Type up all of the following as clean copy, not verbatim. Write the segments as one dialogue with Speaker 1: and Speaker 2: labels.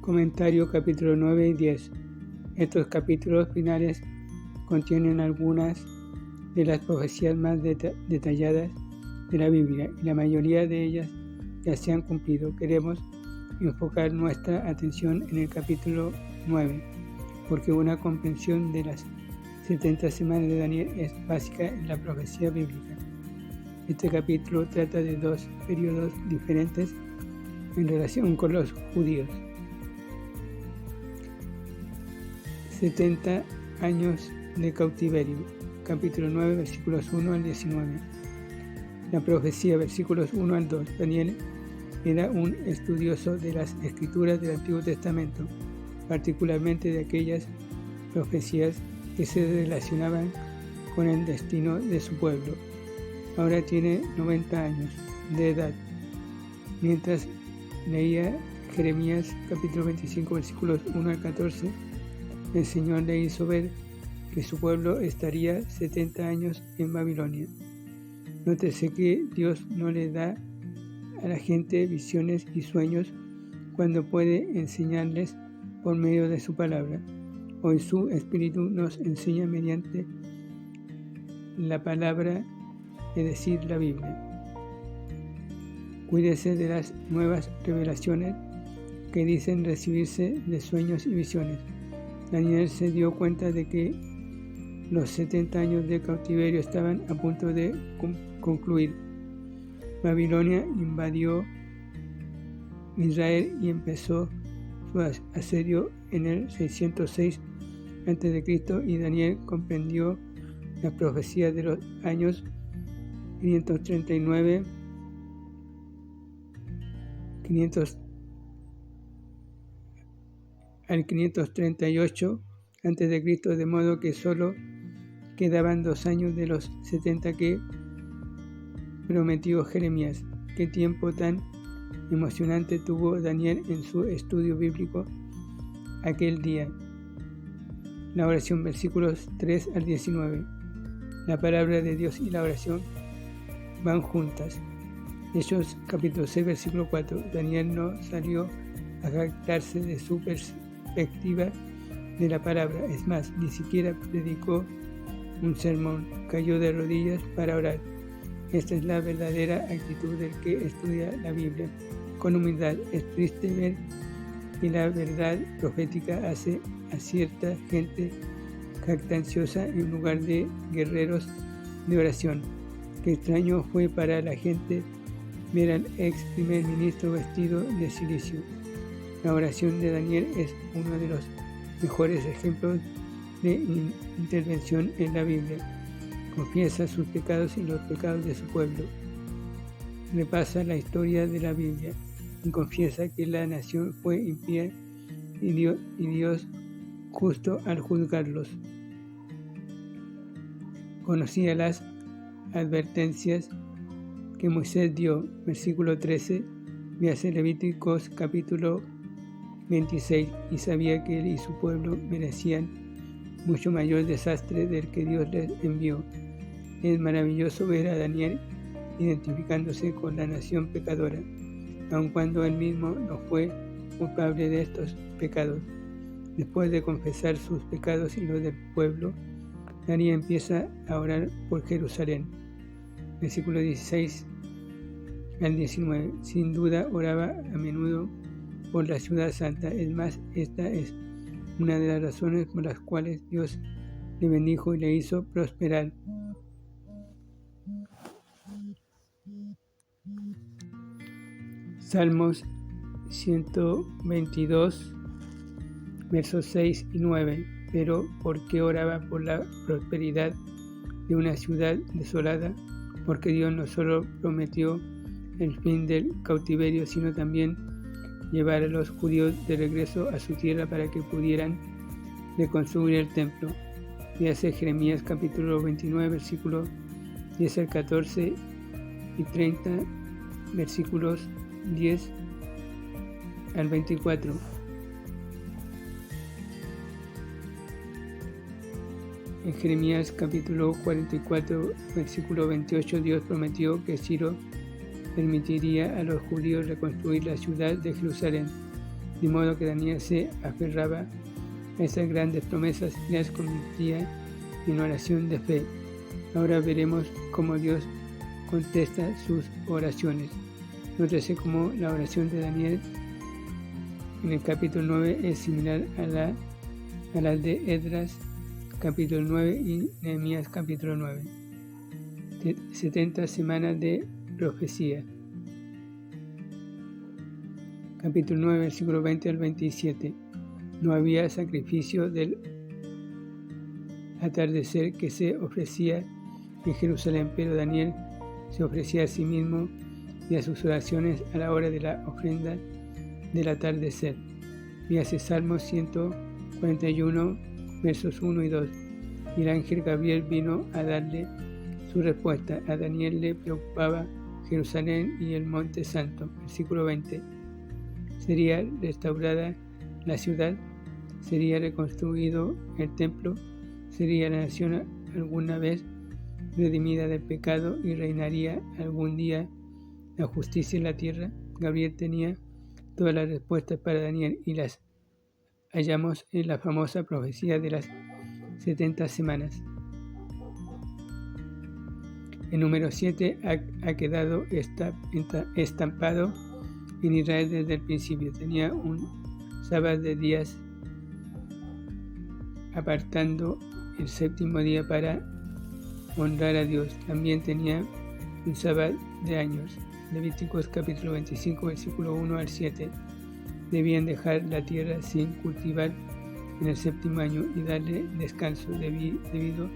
Speaker 1: Comentario capítulo 9 y 10. Estos capítulos finales contienen algunas de las profecías más detalladas de la Biblia y la mayoría de ellas ya se han cumplido. Queremos enfocar nuestra atención en el capítulo 9 porque una comprensión de las 70 semanas de Daniel es básica en la profecía bíblica. Este capítulo trata de dos periodos diferentes en relación con los judíos. 70 años de cautiverio, capítulo 9, versículos 1 al 19. La profecía, versículos 1 al 2. Daniel era un estudioso de las escrituras del Antiguo Testamento, particularmente de aquellas profecías que se relacionaban con el destino de su pueblo. Ahora tiene 90 años de edad. Mientras leía Jeremías capítulo 25 versículos 1 al 14, el Señor le hizo ver que su pueblo estaría 70 años en Babilonia. Nótese que Dios no le da a la gente visiones y sueños cuando puede enseñarles por medio de su palabra. Hoy su Espíritu nos enseña mediante la palabra, es decir, la Biblia. Cuídese de las nuevas revelaciones que dicen recibirse de sueños y visiones. Daniel se dio cuenta de que los 70 años de cautiverio estaban a punto de concluir. Babilonia invadió Israel y empezó su asedio en el 606 a.C. y Daniel comprendió la profecía de los años 539 al 538 a.C., de modo que solo quedaban 2 años de los 70 que prometió Jeremías. Qué tiempo tan emocionante tuvo Daniel en su estudio bíblico aquel día. La oración, versículos 3 al 19. La palabra de Dios y la oración van juntas. Hechos capítulo 6, versículo 4. Daniel no salió a jactarse de su perspectiva de la palabra, es más, ni siquiera predicó un sermón, cayó de rodillas para orar. Esta es la verdadera actitud del que estudia la Biblia con humildad. Es triste ver que la verdad profética hace a cierta gente jactanciosa en lugar de guerreros de oración. Qué extraño fue para la gente ver al ex primer ministro vestido de cilicio. La oración de Daniel es uno de los mejores ejemplos de intervención en la Biblia. Confiesa sus pecados y los pecados de su pueblo. Repasa la historia de la Biblia y confiesa que la nación fue impía y Dios justo al juzgarlos. Conocía las advertencias que Moisés dio, versículo 13, véase Levíticos capítulo 26, y sabía que él y su pueblo merecían mucho mayor desastre del que Dios les envió. Es maravilloso ver a Daniel identificándose con la nación pecadora, aun cuando él mismo no fue culpable de estos pecados. Después de confesar sus pecados y los del pueblo, Daniel empieza a orar por Jerusalén. Versículo 16 al 19. Sin duda oraba a menudo por la ciudad santa. Es más, esta es una de las razones por las cuales Dios le bendijo y le hizo prosperar. Salmos 122, versos 6 y 9. Pero ¿por qué oraba por la prosperidad de una ciudad desolada? Porque Dios no solo prometió el fin del cautiverio, sino también llevar a los judíos de regreso a su tierra para que pudieran reconstruir el templo. Véase Jeremías capítulo 29, versículos 10 al 14 y 30, versículos 10 al 24. En Jeremías capítulo 44, versículo 28, Dios prometió que Ciro permitiría a los judíos reconstruir la ciudad de Jerusalén. de modo que Daniel se aferraba a esas grandes promesas y las convertía en oración de fe. Ahora veremos cómo Dios contesta sus oraciones. Nótese cómo la oración de Daniel en el capítulo 9 es similar a la de Esdras capítulo 9 y Nehemías capítulo 9. 70 semanas de profecía. Capítulo 9, versículo 20 al 27. No había sacrificio del atardecer que se ofrecía en Jerusalén, pero Daniel se ofrecía a sí mismo y a sus oraciones a la hora de la ofrenda del atardecer. Véase Salmos 141, versos 1 y 2. Y el ángel Gabriel vino a darle su respuesta. A Daniel le preocupaba Jerusalén y el monte santo. Versículo 20. ¿Sería restaurada la ciudad? ¿Sería reconstruido el templo? ¿Sería la nación alguna vez redimida del pecado y reinaría algún día la justicia en la tierra? Gabriel tenía todas las respuestas para Daniel y las hallamos en la famosa profecía de las 70 semanas. El número 7 ha quedado estampado en Israel desde el principio. Tenía un sábado de días, apartando el séptimo día para honrar a Dios. También tenía un sábado de años. Levíticos capítulo 25, versículo 1 al 7. Debían dejar la tierra sin cultivar en el séptimo año y darle descanso. Debido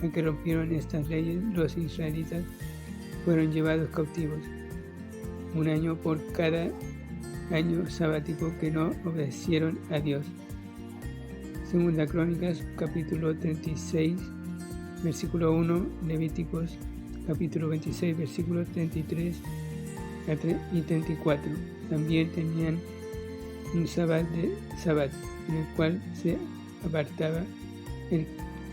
Speaker 1: a que rompieron estas leyes, los israelitas fueron llevados cautivos. Un año por cada año sabático que no obedecieron a Dios. Segunda Crónicas, capítulo 36, versículo 1, Levíticos, capítulo 26, versículos 33 y 34. También tenían un sábado en el cual se apartaba el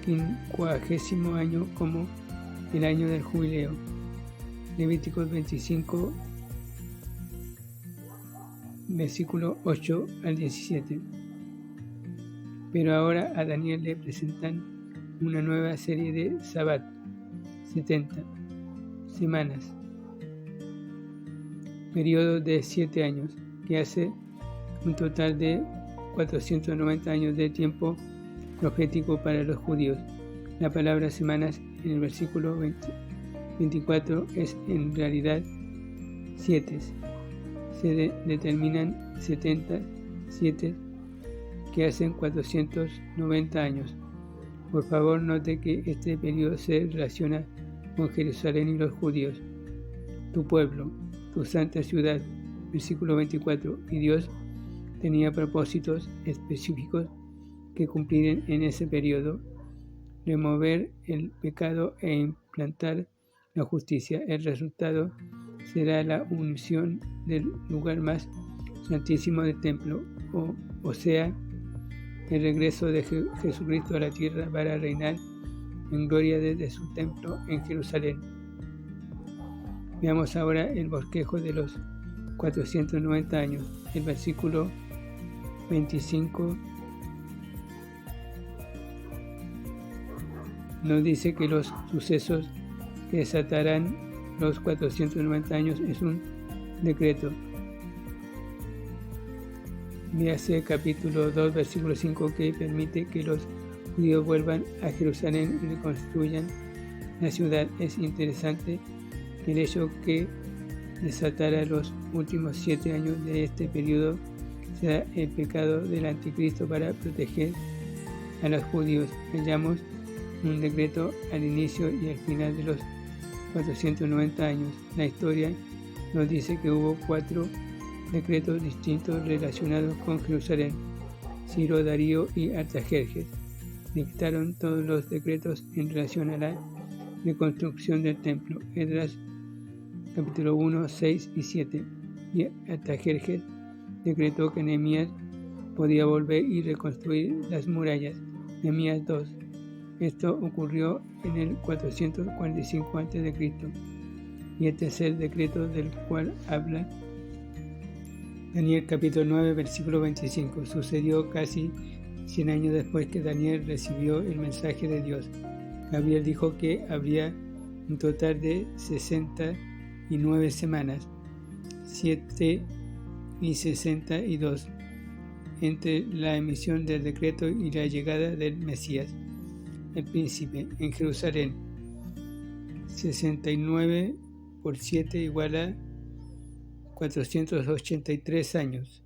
Speaker 1: 50º año como el año del jubileo. Levíticos 25, versículo 8 al 17. Pero ahora a Daniel le presentan una nueva serie de Sabbat, 70 semanas, periodo de 7 años, que hace un total de 490 años de tiempo profético para los judíos. La palabra semanas en el versículo 24 es en realidad 7. Se determinan 77 que hacen 490 años. Por favor, note que este periodo se relaciona con Jerusalén y los judíos. Tu pueblo, tu santa ciudad, versículo 24. Y Dios tenía propósitos específicos que cumplir en ese periodo: remover el pecado e implantar la justicia. El resultado será la unción del lugar más santísimo del templo, o sea, el regreso de Jesucristo a la tierra para reinar en gloria desde su templo en Jerusalén. Veamos ahora el bosquejo de los 490 años. El versículo 25 nos dice que los sucesos que desatarán los 490 años es un decreto. Véase capítulo 2, versículo 5, que permite que los judíos vuelvan a Jerusalén y reconstruyan la ciudad. Es interesante el hecho que desatara los últimos 7 años de este periodo sea el pecado del anticristo para proteger a los judíos. Hallamos un decreto al inicio y al final de los 490 años. La historia nos dice que hubo 4 decretos distintos relacionados con Jerusalén. Ciro, Darío y Artajerjes dictaron todos los decretos en relación a la reconstrucción del templo. Esdras capítulo 1, 6 y 7. Y Artajerjes decretó que Nehemías podía volver y reconstruir las murallas. Nehemías 2. Esto ocurrió en el 445 a.C. Y el tercer decreto del cual habla Daniel capítulo 9, versículo 25. Sucedió casi 100 años después que Daniel recibió el mensaje de Dios. Gabriel dijo que habría un total de 69 semanas, 7 y 62, entre la emisión del decreto y la llegada del Mesías, el príncipe, en Jerusalén. 69 por 7 igual a 483 años.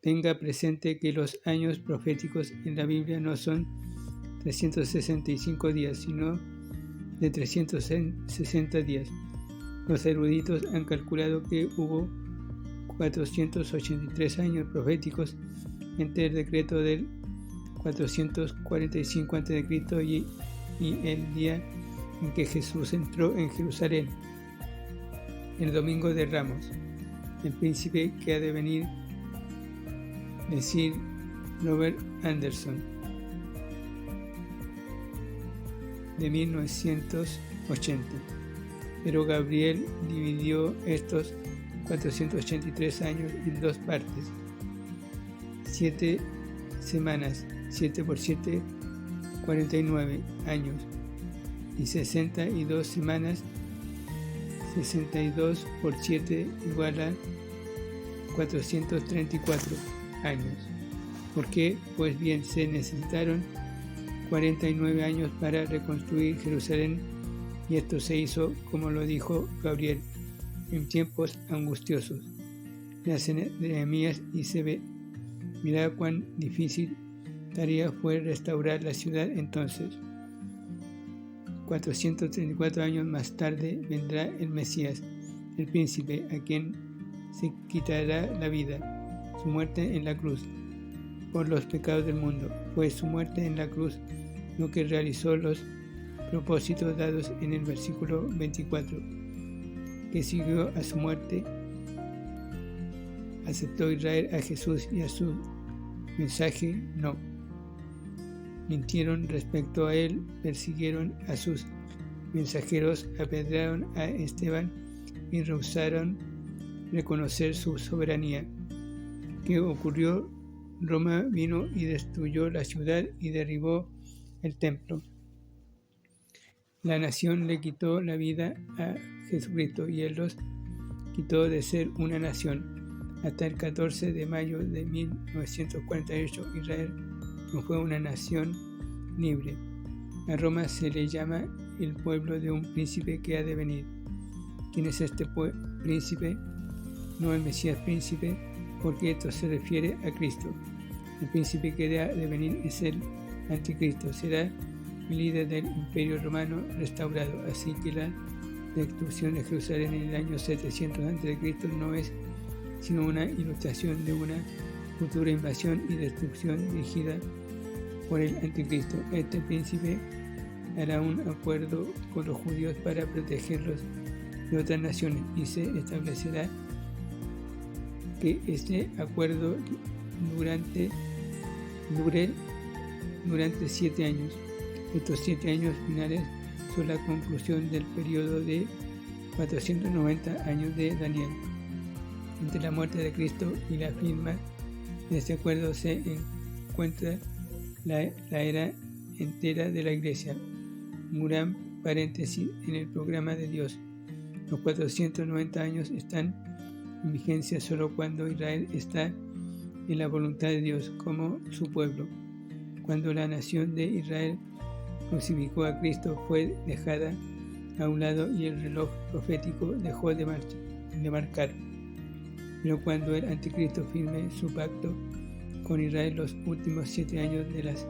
Speaker 1: Tenga presente que los años proféticos en la Biblia no son 365 días, sino de 360 días. Los eruditos han calculado que hubo 483 años proféticos entre el decreto del 445 a.C. y el día en que Jesús entró en Jerusalén, el domingo de Ramos. El príncipe que ha de venir, decir Robert Anderson, de 1980. Pero Gabriel dividió estos 483 años en dos partes: 7 semanas, 7 por 7, 49 años, y 62 semanas, 62 por 7 igual a 434 años. ¿Por qué? Pues bien, se necesitaron 49 años para reconstruir Jerusalén, y esto se hizo, como lo dijo Gabriel, en tiempos angustiosos. Nace Nehemías y se ve. Mirá cuán difícil tarea fue restaurar la ciudad entonces. 434 años más tarde vendrá el Mesías, el príncipe, a quien se quitará la vida, su muerte en la cruz, por los pecados del mundo. Fue su muerte en la cruz lo que realizó los propósitos dados en el versículo 24, que siguió a su muerte. ¿Aceptó Israel a Jesús y a su mensaje? No. Mintieron respecto a él, persiguieron a sus mensajeros, apedrearon a Esteban y rehusaron reconocer su soberanía. ¿Qué ocurrió? Roma vino y destruyó la ciudad y derribó el templo. La nación le quitó la vida a Jesucristo y él los quitó de ser una nación. Hasta el 14 de mayo de 1948, Israel no fue una nación libre. A Roma se le llama el pueblo de un príncipe que ha de venir. ¿Quién es este príncipe? No el Mesías príncipe, porque esto se refiere a Cristo. El príncipe que ha de venir es el anticristo, será el líder del imperio romano restaurado. Así que la destrucción de Jerusalén en el año 700 a.C. no es sino una ilustración de una futura invasión y destrucción dirigida por el anticristo. Este príncipe hará un acuerdo con los judíos para protegerlos de otras naciones, y se establecerá que este acuerdo dure durante 7 años. Estos 7 años finales son la conclusión del periodo de 490 años de Daniel. Entre la muerte de Cristo y la firma de este acuerdo se encuentra la era entera de la Iglesia, un gran paréntesis en el programa de Dios. Los 490 años están en vigencia solo cuando Israel está en la voluntad de Dios como su pueblo. Cuando la nación de Israel crucificó a Cristo, fue dejada a un lado y el reloj profético dejó de marcar. Pero cuando el anticristo firme su pacto con Israel, los últimos 7 años de las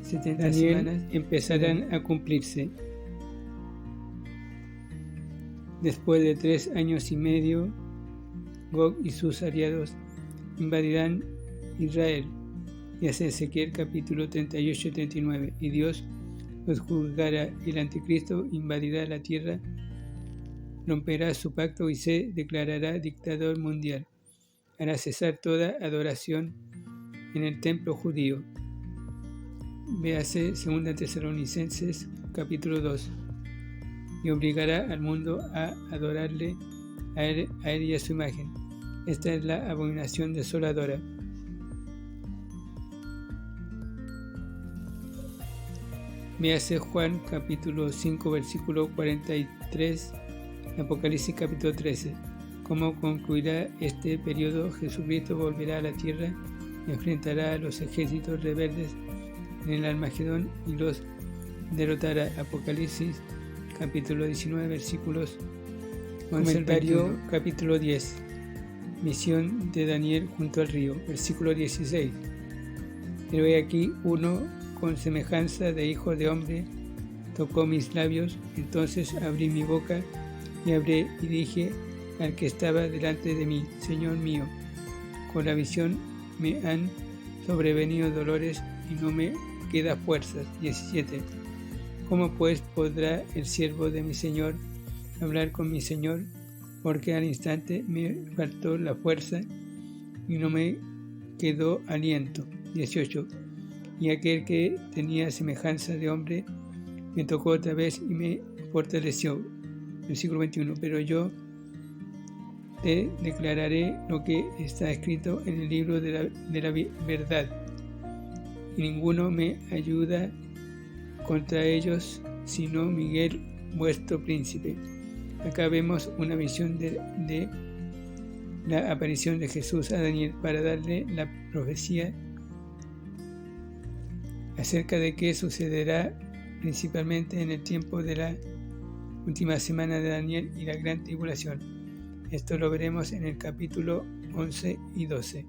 Speaker 1: 70 semanas empezarán a cumplirse. Después de 3 años y medio, Gog y sus aliados invadirán Israel. Y hace Ezequiel capítulo 38 y 39. Y Dios los juzgará. El anticristo invadirá la tierra, romperá su pacto y se declarará dictador mundial. Hará cesar toda adoración en el templo judío. Véase 2 Tesalonicenses capítulo 2. Y obligará al mundo a adorarle a él y a su imagen. Esta es la abominación desoladora. Véase Juan capítulo 5 versículo 43, Apocalipsis capítulo 13. ¿Cómo concluirá este periodo? Jesucristo volverá a la tierra, enfrentará a los ejércitos rebeldes en el Armagedón y los derrotará. Apocalipsis capítulo 19 versículos 11 al 21. Capítulo 10. Misión de Daniel junto al río. Versículo 16. Pero he aquí uno con semejanza de hijo de hombre tocó mis labios, entonces abrí mi boca y hablé y dije al que estaba delante de mí: Señor mío, con la visión me han sobrevenido dolores y no me queda fuerzas. 17. ¿Cómo pues podrá el siervo de mi Señor hablar con mi Señor? Porque al instante me faltó la fuerza y no me quedó aliento. 18. Y aquel que tenía semejanza de hombre me tocó otra vez y me fortaleció. Versículo 21. Pero yo te declararé lo que está escrito en el libro de la verdad, y ninguno me ayuda contra ellos, sino Miguel, vuestro príncipe. Acá vemos una visión de la aparición de Jesús a Daniel para darle la profecía acerca de qué sucederá principalmente en el tiempo de la última semana de Daniel y la gran tribulación. Esto lo veremos en el capítulo 11 y 12.